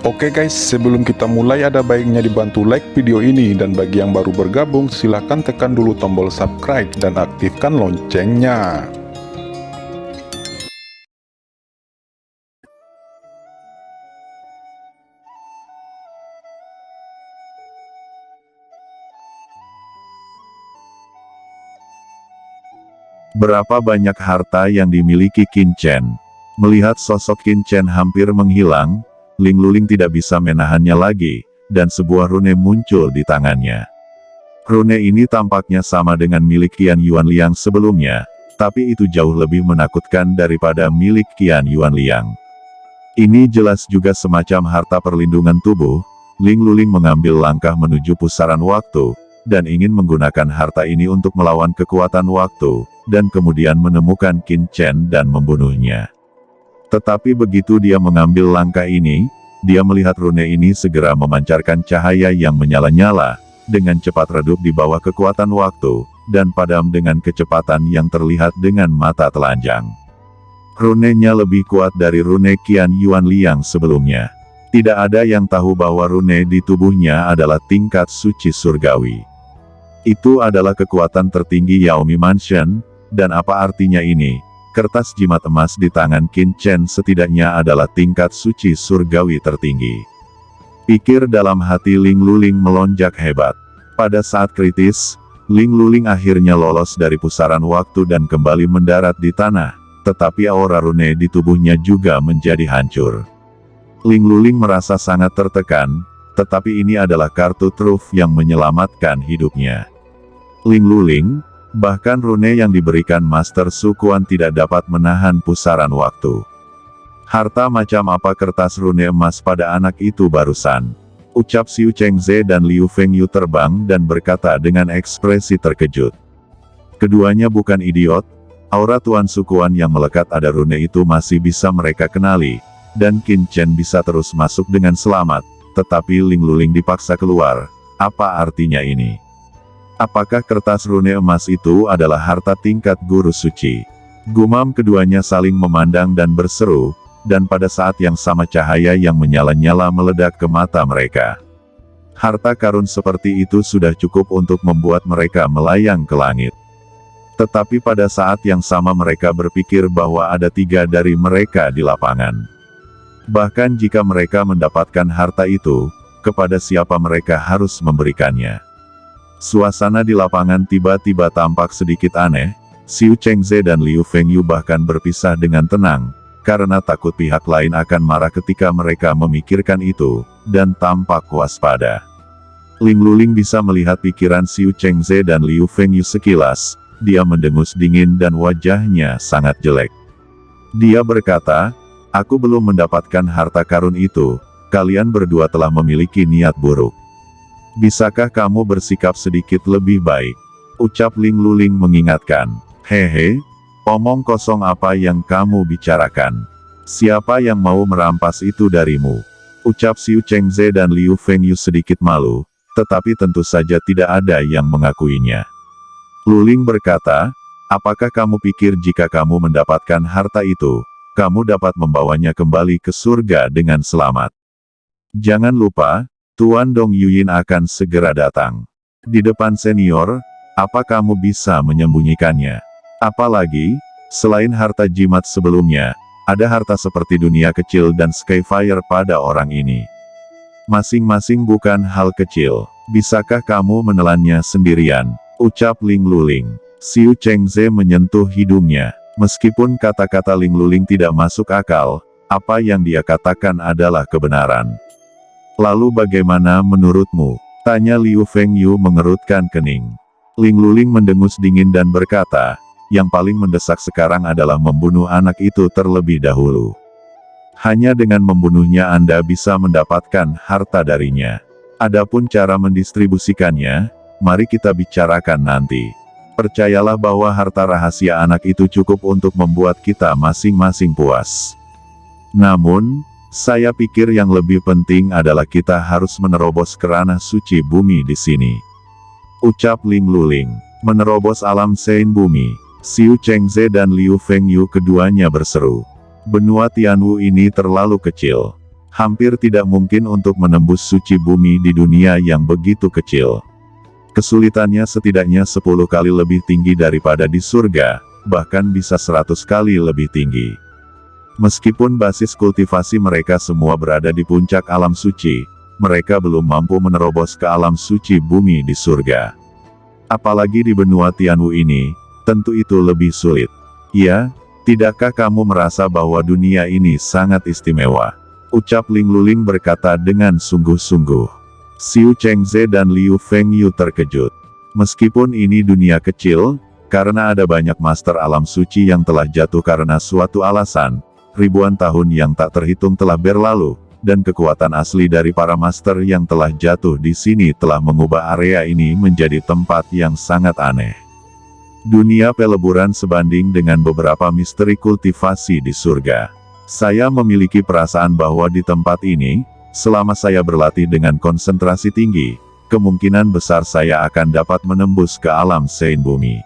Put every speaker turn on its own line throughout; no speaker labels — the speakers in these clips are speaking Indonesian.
Oke guys, sebelum kita mulai ada baiknya dibantu like video ini, dan bagi yang baru bergabung silahkan tekan dulu tombol subscribe dan aktifkan loncengnya.
Berapa banyak harta yang dimiliki Qin Chen? Melihat sosok Qin Chen hampir menghilang, Ling Luling tidak bisa menahannya lagi, dan sebuah rune muncul di tangannya. Rune ini tampaknya sama dengan milik Qian Yuanliang sebelumnya, tapi itu jauh lebih menakutkan daripada milik Qian Yuanliang. Ini jelas juga semacam harta perlindungan tubuh. Ling Luling mengambil langkah menuju pusaran waktu, dan ingin menggunakan harta ini untuk melawan kekuatan waktu, dan kemudian menemukan Qin Chen dan membunuhnya. Tetapi begitu dia mengambil langkah ini, dia melihat rune ini segera memancarkan cahaya yang menyala-nyala, dengan cepat redup di bawah kekuatan waktu, dan padam dengan kecepatan yang terlihat dengan mata telanjang. Runenya lebih kuat dari rune Qian Yuanliang sebelumnya. Tidak ada yang tahu bahwa rune di tubuhnya adalah tingkat suci surgawi. Itu adalah kekuatan tertinggi Yaomi Mansion, dan apa artinya ini? Kertas jimat emas di tangan Qin Chen setidaknya adalah tingkat suci surgawi tertinggi. Pikir dalam hati Ling Luling melonjak hebat. Pada saat kritis, Ling Luling akhirnya lolos dari pusaran waktu dan kembali mendarat di tanah, tetapi aura rune di tubuhnya juga menjadi hancur. Ling Luling merasa sangat tertekan, tetapi ini adalah kartu truf yang menyelamatkan hidupnya. Ling Luling, bahkan rune yang diberikan Master Su Quan tidak dapat menahan pusaran waktu. Harta macam apa kertas rune emas pada anak itu barusan? Ucap Xiu Chengze dan Liu Fengyu terbang dan berkata dengan ekspresi terkejut. Keduanya bukan idiot, aura Tuan Su Quan yang melekat pada rune itu masih bisa mereka kenali, dan Qin Chen bisa terus masuk dengan selamat, tetapi Ling Luling dipaksa keluar. Apa artinya ini? Apakah kertas rune emas itu adalah harta tingkat guru suci? Gumam keduanya saling memandang dan berseru, dan pada saat yang sama cahaya yang menyala-nyala meledak ke mata mereka. Harta karun seperti itu sudah cukup untuk membuat mereka melayang ke langit. Tetapi pada saat yang sama mereka berpikir bahwa ada 3 dari mereka di lapangan. Bahkan jika mereka mendapatkan harta itu, kepada siapa mereka harus memberikannya? Suasana di lapangan tiba-tiba tampak sedikit aneh. Xiu Chengze dan Liu Fengyu bahkan berpisah dengan tenang, karena takut pihak lain akan marah ketika mereka memikirkan itu, dan tampak waspada. Ling Luling bisa melihat pikiran Xiu Chengze dan Liu Fengyu sekilas. Dia mendengus dingin dan wajahnya sangat jelek. Dia berkata, "Aku belum mendapatkan harta karun itu, kalian berdua telah memiliki niat buruk. Bisakah kamu bersikap sedikit lebih baik?" Ucap Ling Luling mengingatkan. "Hehe, omong kosong apa yang kamu bicarakan? Siapa yang mau merampas itu darimu?" Ucap Xiu Chengze dan Liu Fengyu sedikit malu, tetapi tentu saja tidak ada yang mengakuinya. Luling berkata, "Apakah kamu pikir jika kamu mendapatkan harta itu, kamu dapat membawanya kembali ke surga dengan selamat? Jangan lupa, Tuan Dong Yuyin akan segera datang. Di depan senior, apa kamu bisa menyembunyikannya? Apalagi, selain harta jimat sebelumnya, ada harta seperti dunia kecil dan Skyfire pada orang ini. Masing-masing bukan hal kecil. Bisakah kamu menelannya sendirian?" Ucap Ling Luling. Xiu Chengze menyentuh hidungnya. Meskipun kata-kata Ling Luling tidak masuk akal, apa yang dia katakan adalah kebenaran. "Lalu bagaimana menurutmu?" tanya Liu Fengyu mengerutkan kening. Ling Luling mendengus dingin dan berkata, "Yang paling mendesak sekarang adalah membunuh anak itu terlebih dahulu. Hanya dengan membunuhnya Anda bisa mendapatkan harta darinya. Adapun cara mendistribusikannya, mari kita bicarakan nanti. Percayalah bahwa harta rahasia anak itu cukup untuk membuat kita masing-masing puas. Namun, saya pikir yang lebih penting adalah kita harus menerobos ke ranah suci bumi di sini." Ucap Ling Luling. Menerobos alam Sein bumi. Xiu Chengze dan Liu Fengyu keduanya berseru. "Benua Tianwu ini terlalu kecil. Hampir tidak mungkin untuk menembus suci bumi di dunia yang begitu kecil. Kesulitannya setidaknya 10 kali lebih tinggi daripada di surga, bahkan bisa 100 kali lebih tinggi. Meskipun basis kultivasi mereka semua berada di puncak alam suci, mereka belum mampu menerobos ke alam suci bumi di surga. Apalagi di benua Tianwu ini, tentu itu lebih sulit. Ya, tidakkah kamu merasa bahwa dunia ini sangat istimewa? Ucap Ling Luling berkata dengan sungguh-sungguh. Xiu Chengze dan Liu Fengyu terkejut. Meskipun ini dunia kecil, karena ada banyak master alam suci yang telah jatuh karena suatu alasan, ribuan tahun yang tak terhitung telah berlalu, dan kekuatan asli dari para master yang telah jatuh di sini telah mengubah area ini menjadi tempat yang sangat aneh. Dunia peleburan sebanding dengan beberapa misteri kultivasi di surga. Saya memiliki perasaan bahwa di tempat ini, selama saya berlatih dengan konsentrasi tinggi, kemungkinan besar saya akan dapat menembus ke alam sein bumi.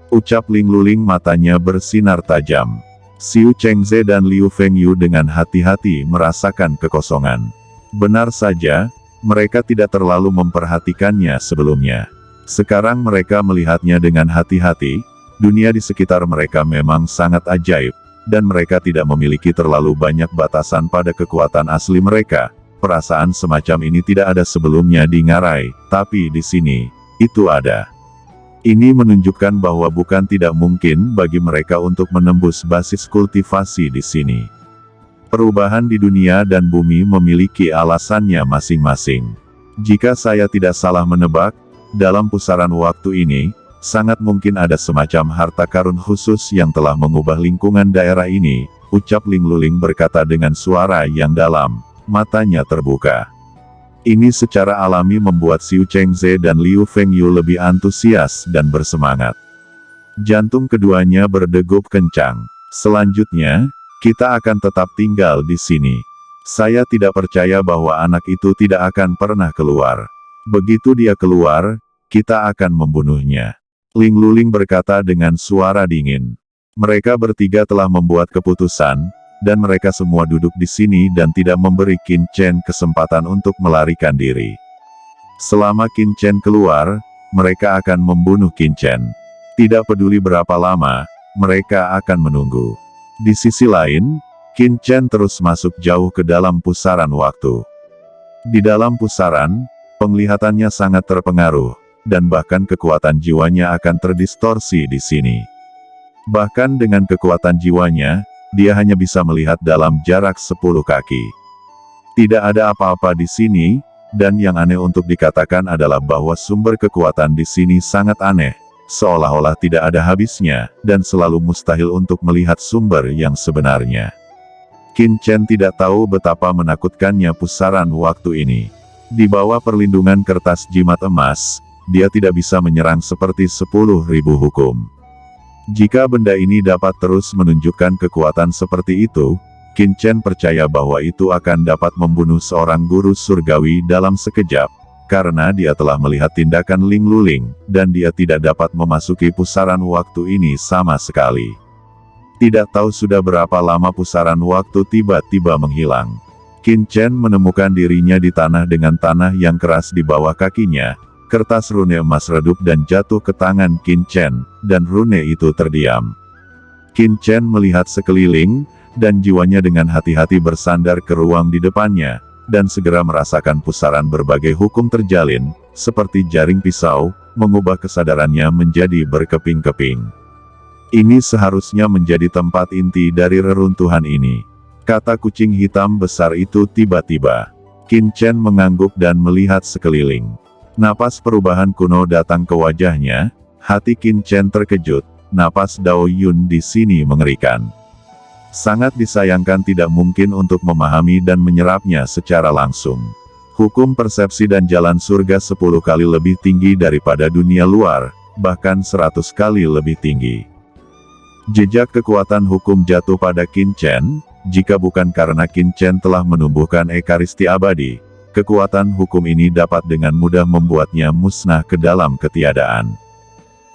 Ucap Ling Luling, matanya bersinar tajam. Xiu Chengze dan Liu Fengyu dengan hati-hati merasakan kekosongan. Benar saja, mereka tidak terlalu memperhatikannya sebelumnya. Sekarang mereka melihatnya dengan hati-hati. Dunia di sekitar mereka memang sangat ajaib, dan mereka tidak memiliki terlalu banyak batasan pada kekuatan asli mereka. Perasaan semacam ini tidak ada sebelumnya di Ngarai, tapi di sini, itu ada. Ini menunjukkan bahwa bukan tidak mungkin bagi mereka untuk menembus basis kultivasi di sini. Perubahan di dunia dan bumi memiliki alasannya masing-masing. Jika saya tidak salah menebak, dalam pusaran waktu ini, sangat mungkin ada semacam harta karun khusus yang telah mengubah lingkungan daerah ini, ucap Ling Luling berkata dengan suara yang dalam, matanya terbuka. Ini secara alami membuat Xiu Chengze dan Liu Fengyu lebih antusias dan bersemangat. Jantung keduanya berdegup kencang. Selanjutnya, kita akan tetap tinggal di sini. Saya tidak percaya bahwa anak itu tidak akan pernah keluar. Begitu dia keluar, kita akan membunuhnya. Ling Luling berkata dengan suara dingin. Mereka bertiga telah membuat keputusan, dan mereka semua duduk di sini dan tidak memberi Qin Chen kesempatan untuk melarikan diri. Selama Qin Chen keluar, mereka akan membunuh Qin Chen. Tidak peduli berapa lama, mereka akan menunggu. Di sisi lain, Qin Chen terus masuk jauh ke dalam pusaran waktu. Di dalam pusaran, penglihatannya sangat terpengaruh, dan bahkan kekuatan jiwanya akan terdistorsi di sini. Bahkan dengan kekuatan jiwanya, dia hanya bisa melihat dalam jarak 10 kaki. Tidak ada apa-apa di sini, dan yang aneh untuk dikatakan adalah bahwa sumber kekuatan di sini sangat aneh, seolah-olah tidak ada habisnya, dan selalu mustahil untuk melihat sumber yang sebenarnya. Qin Chen tidak tahu betapa menakutkannya pusaran waktu ini. Di bawah perlindungan kertas jimat emas, dia tidak bisa menyerang seperti 10.000 hukum. Jika benda ini dapat terus menunjukkan kekuatan seperti itu, Qin Chen percaya bahwa itu akan dapat membunuh seorang guru surgawi dalam sekejap, karena dia telah melihat tindakan Ling Luling, dan dia tidak dapat memasuki pusaran waktu ini sama sekali. Tidak tahu sudah berapa lama pusaran waktu tiba-tiba menghilang. Qin Chen menemukan dirinya di tanah dengan tanah yang keras di bawah kakinya. Kertas rune emas redup dan jatuh ke tangan Qin Chen, dan rune itu terdiam. Qin Chen melihat sekeliling, dan jiwanya dengan hati-hati bersandar ke ruang di depannya, dan segera merasakan pusaran berbagai hukum terjalin, seperti jaring pisau, mengubah kesadarannya menjadi berkeping-keping. Ini seharusnya menjadi tempat inti dari reruntuhan ini. Kata kucing hitam besar itu tiba-tiba. Qin Chen mengangguk dan melihat sekeliling. Napas perubahan kuno datang ke wajahnya, hati Qin Chen terkejut, napas Dao Yun di sini mengerikan. Sangat disayangkan tidak mungkin untuk memahami dan menyerapnya secara langsung. Hukum persepsi dan jalan surga 10 kali lebih tinggi daripada dunia luar, bahkan 100 kali lebih tinggi. Jejak kekuatan hukum jatuh pada Qin Chen, jika bukan karena Qin Chen telah menumbuhkan ekaristi abadi. Kekuatan hukum ini dapat dengan mudah membuatnya musnah ke dalam ketiadaan.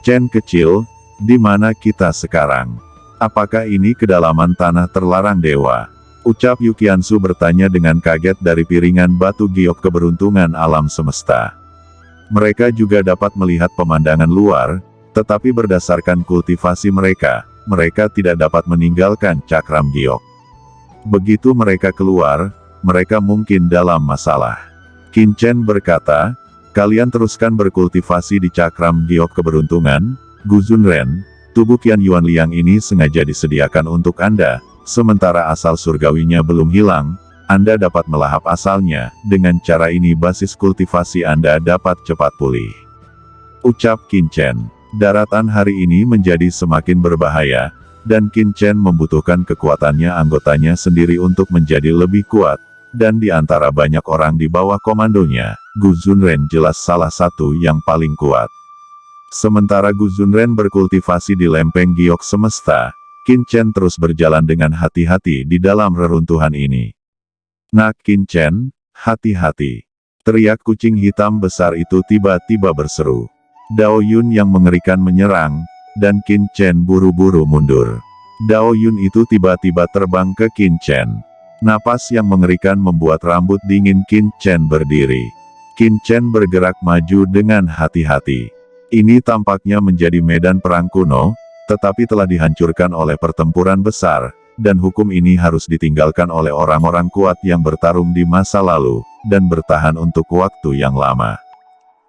Chen kecil, di mana kita sekarang? Apakah ini kedalaman tanah terlarang dewa? Ucap Yukiansu bertanya dengan kaget dari piringan batu giok keberuntungan alam semesta. Mereka juga dapat melihat pemandangan luar, tetapi berdasarkan kultivasi mereka, mereka tidak dapat meninggalkan cakram giok. Begitu mereka keluar, mereka mungkin dalam masalah. Qin Chen berkata, kalian teruskan berkultivasi di cakram giok keberuntungan, Gu Zunren, tubuh Qian Yuan Liang ini sengaja disediakan untuk Anda, sementara asal surgawinya belum hilang, Anda dapat melahap asalnya, dengan cara ini basis kultivasi Anda dapat cepat pulih. Ucap Qin Chen. Daratan hari ini menjadi semakin berbahaya, dan Qin Chen membutuhkan kekuatannya anggotanya sendiri untuk menjadi lebih kuat, dan di antara banyak orang di bawah komandonya, Gu Zunren jelas salah satu yang paling kuat. Sementara Gu Zunren berkultivasi di lempeng giok semesta, Qin Chen terus berjalan dengan hati-hati di dalam reruntuhan ini. Nak Qin Chen, hati-hati! Teriak kucing hitam besar itu tiba-tiba berseru. Dao Yun yang mengerikan menyerang, dan Qin Chen buru-buru mundur. Dao Yun itu tiba-tiba terbang ke Qin Chen. Napas yang mengerikan membuat rambut dingin Qin Chen berdiri. Qin Chen bergerak maju dengan hati-hati. Ini tampaknya menjadi medan perang kuno, tetapi telah dihancurkan oleh pertempuran besar, dan hukum ini harus ditinggalkan oleh orang-orang kuat yang bertarung di masa lalu, dan bertahan untuk waktu yang lama.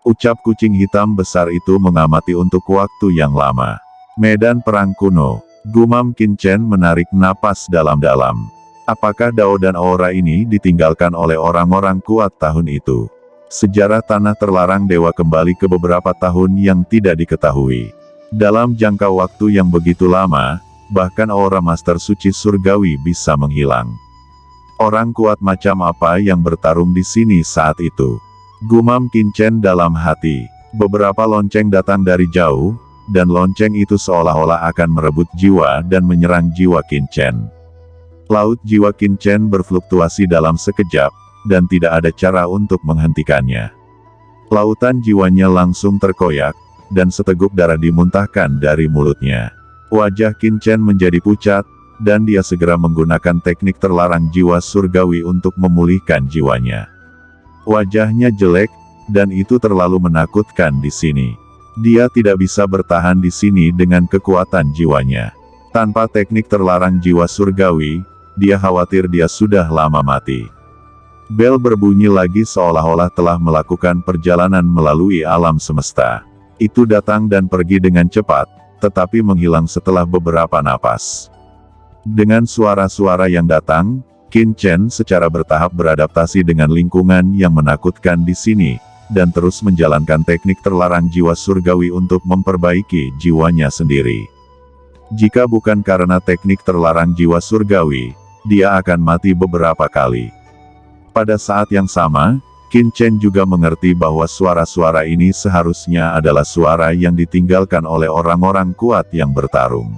Ucap kucing hitam besar itu mengamati untuk waktu yang lama. Medan perang kuno. Gumam Qin Chen menarik napas dalam-dalam. Apakah Dao dan aura ini ditinggalkan oleh orang-orang kuat tahun itu? Sejarah tanah terlarang dewa kembali ke beberapa tahun yang tidak diketahui. Dalam jangka waktu yang begitu lama, bahkan aura Master Suci Surgawi bisa menghilang. Orang kuat macam apa yang bertarung di sini saat itu? Gumam Qin Chen dalam hati. Beberapa lonceng datang dari jauh, dan lonceng itu seolah-olah akan merebut jiwa dan menyerang jiwa Qin Chen. Laut jiwa Qin Chen berfluktuasi dalam sekejap, dan tidak ada cara untuk menghentikannya. Lautan jiwanya langsung terkoyak, dan seteguk darah dimuntahkan dari mulutnya. Wajah Qin Chen menjadi pucat, dan dia segera menggunakan teknik terlarang jiwa surgawi untuk memulihkan jiwanya. Wajahnya jelek, dan itu terlalu menakutkan di sini. Dia tidak bisa bertahan di sini dengan kekuatan jiwanya. Tanpa teknik terlarang jiwa surgawi, dia khawatir dia sudah lama mati. Bel berbunyi lagi seolah-olah telah melakukan perjalanan melalui alam semesta. Itu datang dan pergi dengan cepat, tetapi menghilang setelah beberapa napas. Dengan suara-suara yang datang, Qin Chen secara bertahap beradaptasi dengan lingkungan yang menakutkan di sini, dan terus menjalankan teknik terlarang jiwa surgawi untuk memperbaiki jiwanya sendiri. Jika bukan karena teknik terlarang jiwa surgawi, dia akan mati beberapa kali. Pada saat yang sama, Qin Chen juga mengerti bahwa suara-suara ini seharusnya adalah suara yang ditinggalkan oleh orang-orang kuat yang bertarung.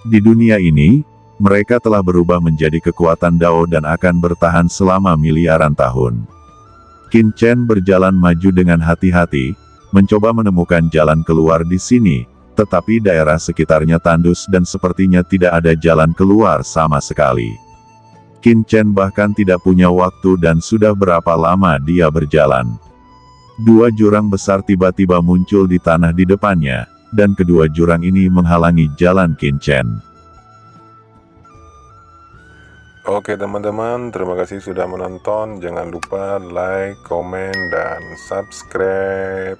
Di dunia ini, mereka telah berubah menjadi kekuatan Dao dan akan bertahan selama miliaran tahun. Qin Chen berjalan maju dengan hati-hati, mencoba menemukan jalan keluar di sini, tetapi daerah sekitarnya tandus dan sepertinya tidak ada jalan keluar sama sekali. Qin Chen bahkan tidak punya waktu dan sudah berapa lama dia berjalan. Dua jurang besar tiba-tiba muncul di tanah di depannya, dan kedua jurang ini menghalangi jalan Qin Chen.
Oke teman-teman, terima kasih sudah menonton. Jangan lupa like, komen, dan subscribe.